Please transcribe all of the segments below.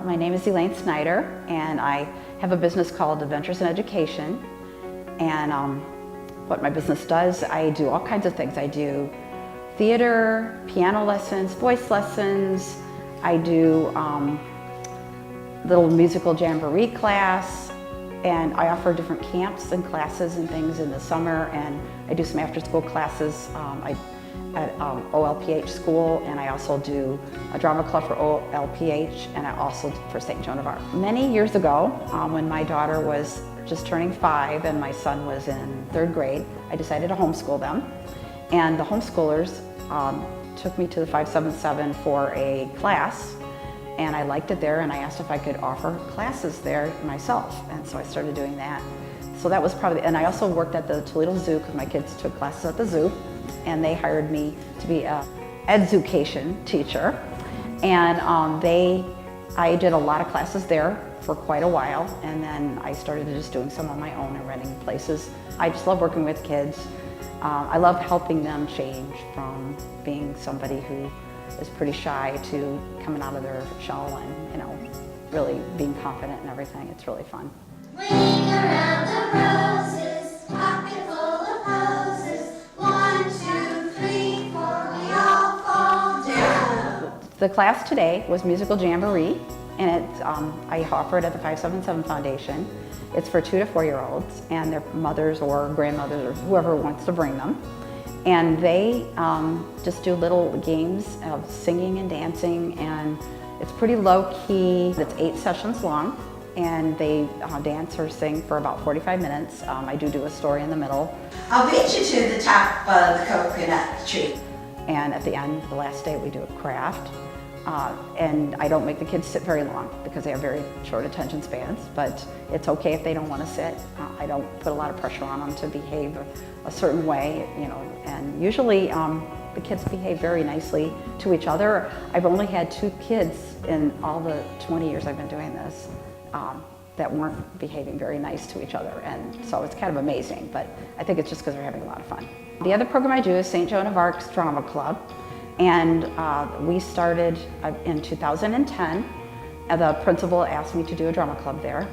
My name is Elaine Snyder, and I have a business called Adventures in Education. And what my business does, I do all kinds of things. I do theater, piano lessons, voice lessons. I do little musical jamboree class, and I offer different camps and classes and things in the summer, and I do some after-school classes at OLPH school, and I also do a drama club for OLPH, and I also for St. Joan of Arc. Many years ago, when my daughter was just turning 5 and my son was in 3rd grade, I decided to homeschool them. And the homeschoolers took me to the 577 for a class, and I liked it there, and I asked if I could offer classes there myself, and so I started doing that. So that was probably, and I also worked at the Toledo Zoo because my kids took classes at the zoo, and they hired me to be a education teacher. And I did a lot of classes there for quite a while, and then I started just doing some on my own and renting places. I just love working with kids. I love helping them change from being somebody who is pretty shy to coming out of their shell and, you know, really being confident and everything. It's really fun. Ring around the roses, pocket full of posies. 1, 2, 3, 4, we all fall down. The class today was Musical Jamboree, and I offer it at the 577 Foundation. It's for 2 to 4-year-olds and their mothers or grandmothers or whoever wants to bring them. And they just do little games of singing and dancing, and it's pretty low key. It's 8 sessions long, and they dance or sing for about 45 minutes. I do a story in the middle. I'll beat you to the top of the coconut tree. And at the end, the last day, we do a craft. And I don't make the kids sit very long because they have very short attention spans, but it's okay if they don't want to sit. I don't put a lot of pressure on them to behave a certain way, you know, and usually the kids behave very nicely to each other. I've only had 2 kids in all the 20 years I've been doing this that weren't behaving very nice to each other, and so it's kind of amazing, but I think it's just because they're having a lot of fun. The other program I do is St. Joan of Arc's Drama Club. And we started in 2010. The principal asked me to do a drama club there.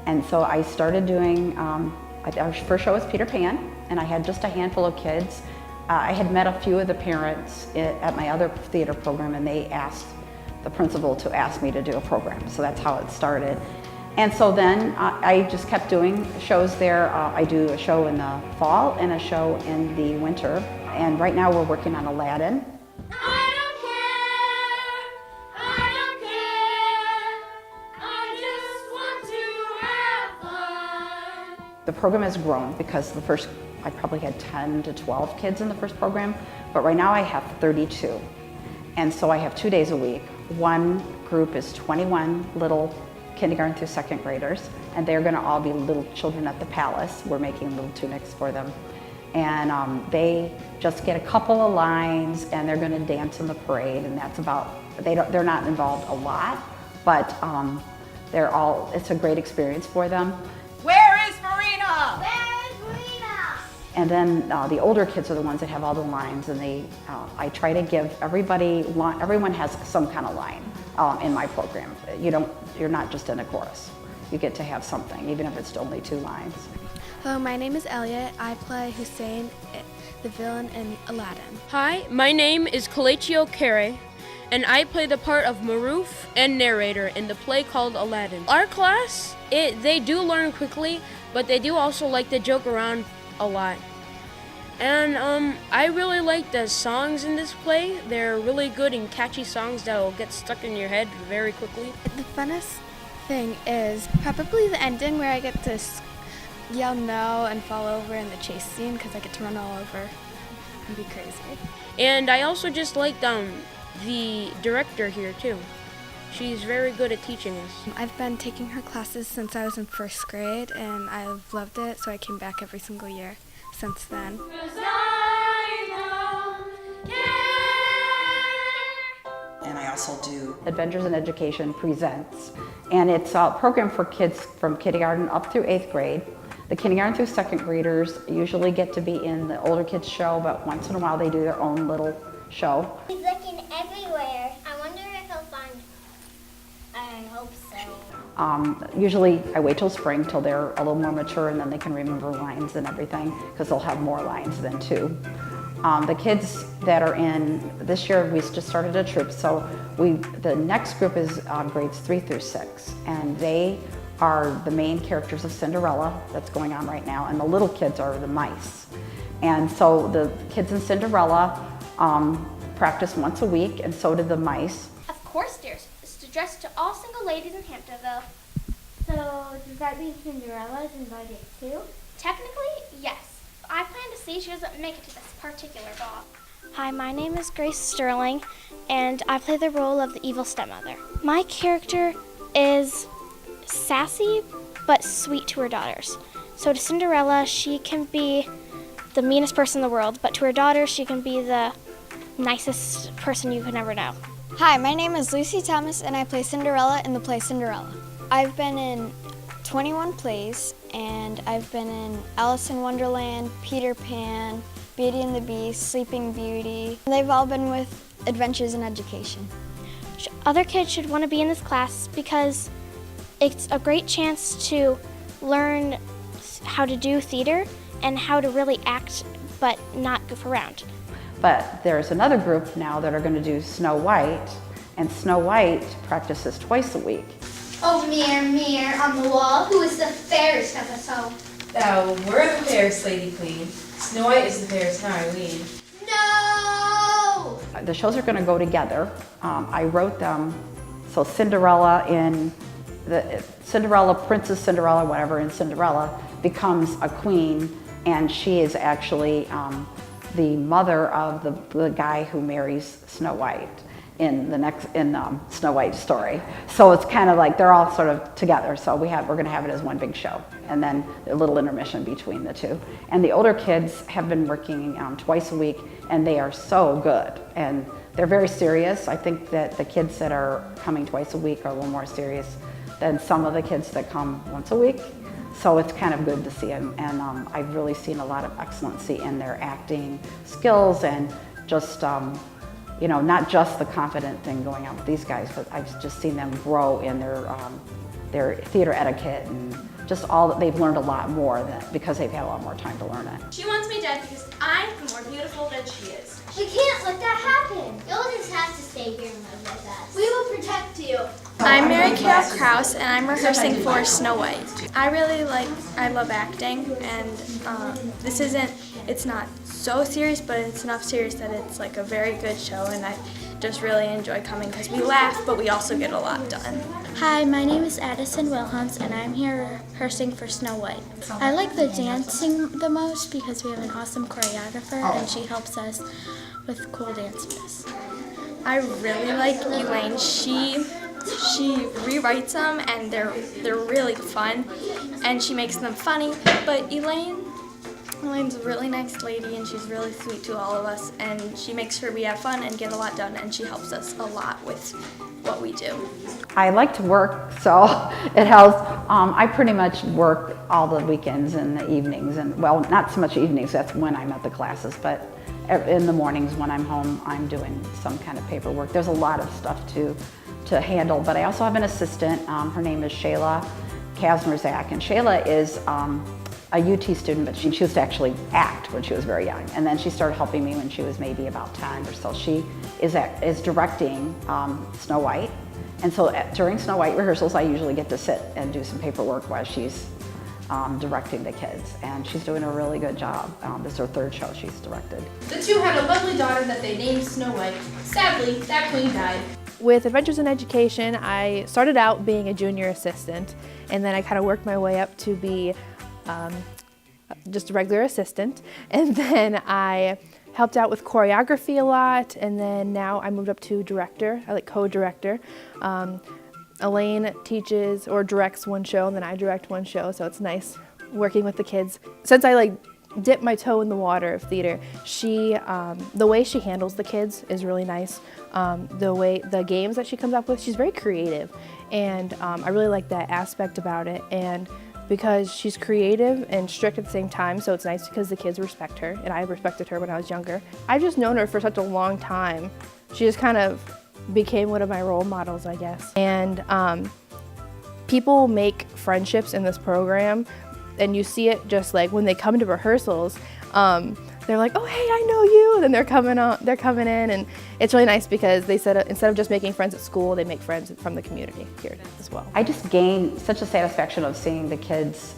And so I started doing, our first show was Peter Pan, and I had just a handful of kids. I had met a few of the parents at my other theater program, and they asked the principal to ask me to do a program. So that's how it started. And so then I just kept doing shows there. I do a show in the fall and a show in the winter. And right now we're working on Aladdin. The program has grown because I probably had 10 to 12 kids in the first program, but right now I have 32. And so I have 2 days a week. One group is 21 little kindergarten through 2nd graders, and they're gonna all be little children at the palace. We're making little tunics for them. And they just get a couple of lines, and they're gonna dance in the parade, and that's about, they're not involved a lot, but it's a great experience for them. Where is Marina? Where is Marina? And then the older kids are the ones that have all the lines, and I try to give everyone has some kind of line in my program. You're not just in a chorus. You get to have something, even if it's only 2 lines. Hello, my name is Elliot. I play Hussein, the villain in Aladdin. Hi, my name is Kalechi Kere, and I play the part of Maruf and narrator in the play called Aladdin. Our class, they do learn quickly, but they do also like to joke around a lot. And I really like the songs in this play. They're really good and catchy songs that will get stuck in your head very quickly. The funnest thing is probably the ending where I get to yell no and fall over in the chase scene because I get to run all over and be crazy. And I also just like the director here too. She's very good at teaching us. I've been taking her classes since I was in 1st grade, and I've loved it, so I came back every single year since then. And I also do Adventures in Education Presents, and it's a program for kids from kindergarten up through 8th grade. The kindergarten through 2nd graders usually get to be in the older kids show, but once in a while they do their own little show. He's looking everywhere. I wonder if he'll find. I hope Usually I wait till spring till they're a little more mature and then they can remember lines and everything because they'll have more lines than 2. The kids that are in, this year we just started a troop, so the next group is grades 3 through 6, and they are the main characters of Cinderella that's going on right now, and the little kids are the mice. And so the kids in Cinderella practice once a week, and so do the mice. Of course, dear. It's addressed to all single ladies in Hamptonville. So does that mean Cinderella is invited too? Technically, yes. I plan to see she doesn't make it to this particular ball. Hi, my name is Grace Sterling, and I play the role of the evil stepmother. My character is sassy but sweet to her daughters. So to Cinderella, she can be the meanest person in the world, but to her daughter, she can be the nicest person you could ever know. Hi, my name is Lucy Thomas and I play Cinderella in the play Cinderella. I've been in 21 plays and I've been in Alice in Wonderland, Peter Pan, Beauty and the Beast, Sleeping Beauty. They've all been with Adventures in Education. Other kids should want to be in this class because it's a great chance to learn how to do theater and how to really act but not goof around. But there's another group now that are going to do Snow White, and Snow White practices twice a week. Oh, mirror, mirror on the wall, who is the fairest of us all? Thou were the fairest lady queen. Snow White is the fairest now, I ween. No! The shows are going to go together. I wrote them, so Cinderella in the Cinderella, Princess Cinderella, whatever, in Cinderella becomes a queen, and she is actually the mother of the guy who marries Snow White in the Snow White story. So it's kind of like they're all sort of together. So we're going to have it as one big show, and then a little intermission between the two. And the older kids have been working twice a week, and they are so good, and they're very serious. I think that the kids that are coming twice a week are a little more serious than some of the kids that come once a week. So it's kind of good to see them, and I've really seen a lot of excellency in their acting skills and just, not just the confident thing going on with these guys, but I've just seen them grow in their theater etiquette and just all that they've learned a lot more because they've had a lot more time to learn it. She wants me dead because I'm more beautiful than she is. We can't let that happen. You'll just have to stay here and live with us. We will protect you. I'm Mary Carol Krause and I'm rehearsing for Snow White. I love acting, and it's not so serious, but it's enough serious that it's like a very good show, and I just really enjoy coming because we laugh, but we also get a lot done. Hi, my name is Addison Wilhelms, and I'm here rehearsing for Snow White. I like the dancing the most because we have an awesome choreographer, and she helps us with cool dance moves. I really like Elaine. She rewrites them, and they're really fun, and she makes them funny. But Elaine's a really nice lady, and she's really sweet to all of us, and she makes sure we have fun and get a lot done, and she helps us a lot with what we do. I like to work, so it helps. I pretty much work all the weekends and the evenings, and well, not so much evenings, that's when I'm at the classes, but in the mornings when I'm home, I'm doing some kind of paperwork. There's a lot of stuff to handle, but I also have an assistant. Her name is Shayla Kazmerzak, and Shayla is a UT student, but she used to actually act when she was very young, and then she started helping me when she was maybe about 10 or so. She is directing Snow White, and so during Snow White rehearsals, I usually get to sit and do some paperwork while she's directing the kids, and she's doing a really good job. This is her third show she's directed. The two had a lovely daughter that they named Snow White. Sadly, that queen died. With Adventures in Education, I started out being a junior assistant, and then I kind of worked my way up to be just a regular assistant, and then I helped out with choreography a lot, and then now I moved up to director, co-director. Elaine teaches or directs one show, and then I direct one show, so it's nice working with the kids. Since I dip my toe in the water of theater, the way she handles the kids is really nice. The games that she comes up with, she's very creative, and I really like that aspect about it. And because she's creative and strict at the same time, so it's nice because the kids respect her, and I respected her when I was younger. I've just known her for such a long time. She just kind of became one of my role models, I guess. And people make friendships in this program, and you see it just like when they come to rehearsals. They're like, oh, hey, I know you. And then they're coming in, and it's really nice because they said instead of just making friends at school, they make friends from the community here as well. I just gain such a satisfaction of seeing the kids.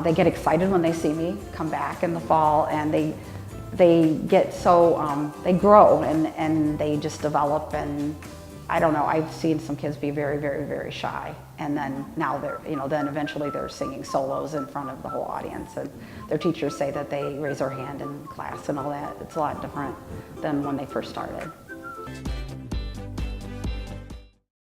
They get excited when they see me come back in the fall, and they get so, they grow and they just develop. And I don't know, I've seen some kids be very, very, very shy. And then now they're, then eventually they're singing solos in front of the whole audience. And their teachers say that they raise their hand in class and all that. It's a lot different than when they first started.